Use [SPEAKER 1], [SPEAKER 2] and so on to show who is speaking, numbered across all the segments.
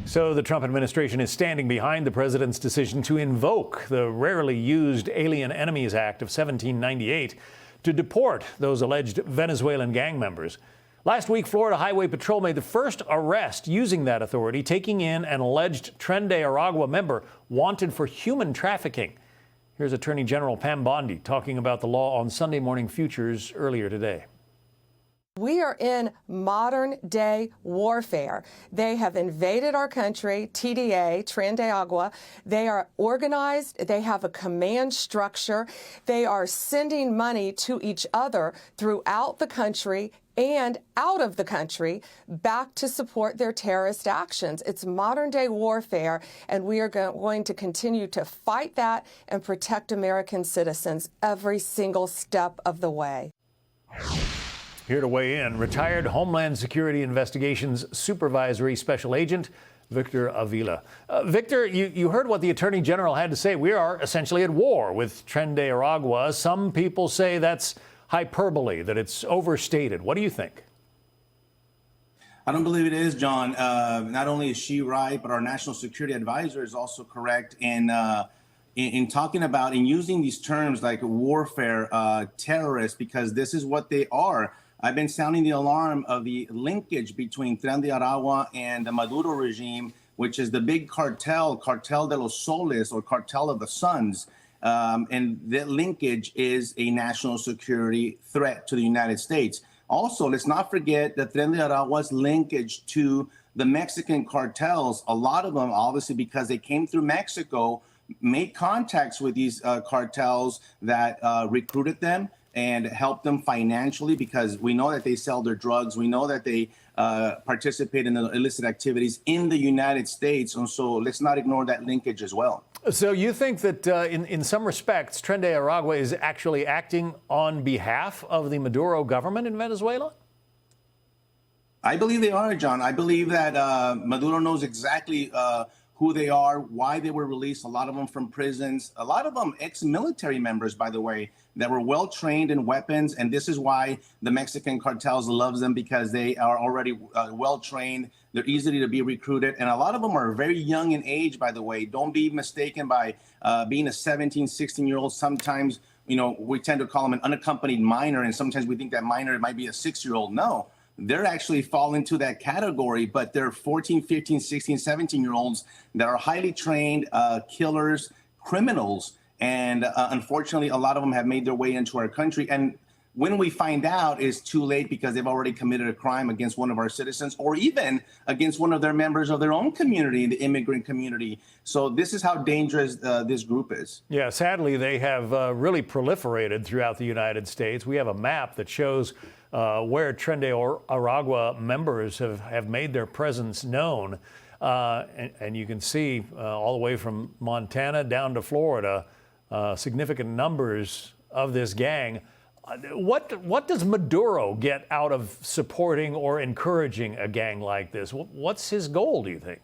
[SPEAKER 1] So the Trump administration is standing behind the president's decision to invoke the rarely used Alien Enemies Act of 1798 to deport those alleged Venezuelan gang members. Last week, Florida Highway Patrol made the first arrest using that authority, taking in an alleged Tren de Aragua member wanted for human trafficking. Here's Attorney General Pam Bondi talking about the law on Sunday Morning Futures earlier today.
[SPEAKER 2] We are in modern day warfare. They have invaded our country, TDA, Tren de Aragua. They are organized. They have a command structure. They are sending money to each other throughout the country and out of the country back to support their terrorist actions. It's modern day warfare, and we are going to continue to fight that and protect American citizens every single step of the way.
[SPEAKER 1] Here to weigh in, retired Homeland Security Investigations Supervisory Special Agent Victor Avila. Victor, you heard what the Attorney General had to say. We are essentially at war with Tren de Aragua. Some people say that's hyperbole, that it's overstated. What do you think?
[SPEAKER 3] I don't believe it is, John. Not only is she right, but our national security advisor is also correct in talking about and using these terms like warfare, terrorists, because this is what they are. I've been sounding the alarm of the linkage between Tren de Aragua and the Maduro regime, which is the big cartel de los soles, or cartel of the suns. And that linkage is a national security threat to the United States. Also, let's not forget that Tren de Aragua's linkage to the Mexican cartels. A lot of them, obviously, because they came through Mexico, made contacts with these cartels that recruited them and helped them financially, because we know that they sell their drugs. We know that they participate in the illicit activities in the United States. And so let's not ignore that linkage as well.
[SPEAKER 1] So you think that in some respects, Tren de Aragua is actually acting on behalf of the Maduro government in Venezuela?
[SPEAKER 3] I believe they are, John. I believe that Maduro knows exactly who they are, why they were released, a lot of them from prisons, a lot of them ex-military members, by the way, that were well trained in weapons. And this is why the Mexican cartels loves them, because they are already well trained. They're easy to be recruited. And a lot of them are very young in age, by the way. Don't be mistaken by being a 17, 16-year-old. Sometimes, you know, we tend to call them an unaccompanied minor, and sometimes we think that minor might be a 6-year-old. No. They're actually fall into that category, but they're 14, 15, 16, 17-year-olds that are highly trained killers, criminals. And unfortunately, a lot of them have made their way into our country. And when we find out, it's too late, because they've already committed a crime against one of our citizens, or even against one of their members of their own community, the immigrant community. So this is how dangerous this group is.
[SPEAKER 1] Yeah, sadly, they have really proliferated throughout the United States. We have a map that shows where Tren de Aragua members have made their presence known. And you can see all the way from Montana down to Florida, significant numbers of this gang. What does Maduro get out of supporting or encouraging a gang like this? What's his goal, do you think?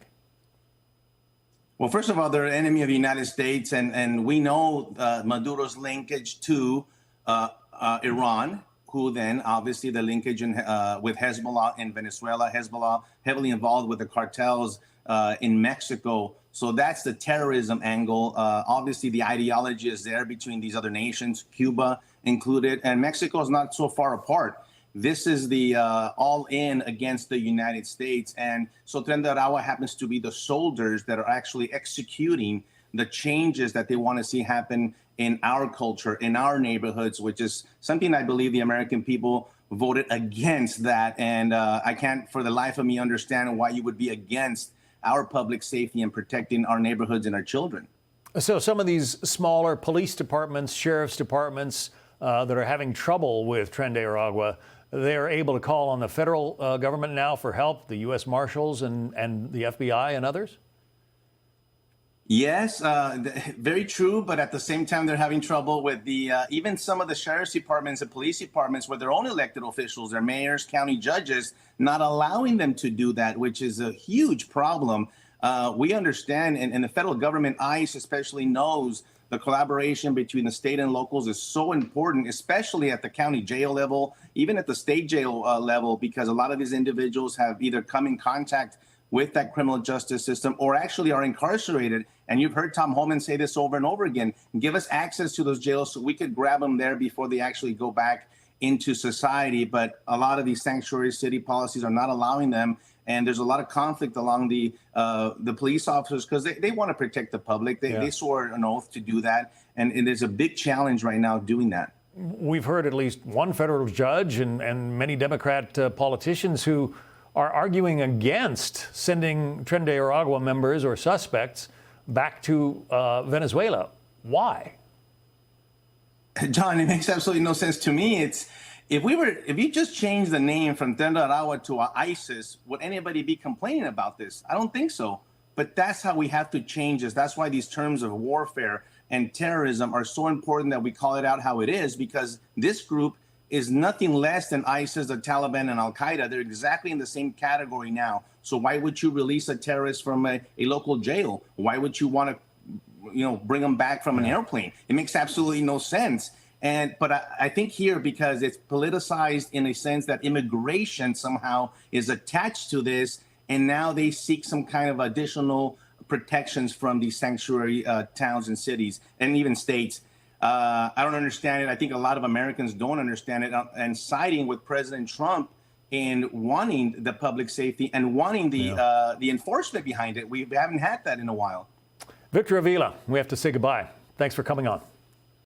[SPEAKER 3] Well, first of all, they're an enemy of the United States, and we know Maduro's linkage to Iran, who then obviously the linkage with Hezbollah in Venezuela, Hezbollah heavily involved with the cartels in Mexico. So that's the terrorism angle. Obviously, the ideology is there between these other nations, Cuba included, and Mexico is not so far apart. This is the all in against the United States. And so Tren de Aragua happens to be the soldiers that are actually executing the changes that they want to see happen in our culture, in our neighborhoods, which is something I believe the American people voted against that. And I can't for the life of me understand why you would be against our public safety and protecting our neighborhoods and our children.
[SPEAKER 1] So some of these smaller police departments, sheriff's departments that are having trouble with Tren de Aragua, they're able to call on the federal government now for help, the U.S. Marshals and the FBI and others?
[SPEAKER 3] Yes, very true. But at the same time, they're having trouble with the even some of the sheriff's departments and police departments where their own elected officials, their mayors, county judges, not allowing them to do that, which is a huge problem. We understand, and the federal government, ICE especially, knows the collaboration between the state and locals is so important, especially at the county jail level, even at the state jail level, because a lot of these individuals have either come in contact with that criminal justice system or actually are incarcerated. And you've heard Tom Homan say this over and over again, give us access to those jails so we could grab them there before they actually go back into society. But a lot of these sanctuary city policies are not allowing them. And there's a lot of conflict along the police officers because they want to protect the public. They swore an oath to do that. And there's a big challenge right now doing that.
[SPEAKER 1] We've heard at least one federal judge and many Democrat politicians who are arguing against sending Tren de Aragua members or suspects back to Venezuela. Why?
[SPEAKER 3] John, it makes absolutely no sense to me. If you just change the name from Tren de Aragua to ISIS, would anybody be complaining about this? I don't think so. But that's how we have to change this. That's why these terms of warfare and terrorism are so important that we call it out how it is, because this group is nothing less than ISIS, the Taliban, and Al-Qaeda. They're exactly in the same category now. So why would you release a terrorist from a local jail? Why would you want to bring them back from an airplane? It makes absolutely no sense. But I think here, because it's politicized in a sense that immigration somehow is attached to this, and now they seek some kind of additional protections from these sanctuary towns and cities and even states. I don't understand it. I think a lot of Americans don't understand it, and siding with President Trump in wanting the public safety and wanting the enforcement behind it. We haven't had that in a while.
[SPEAKER 1] Victor Avila, we have to say goodbye. Thanks for coming on.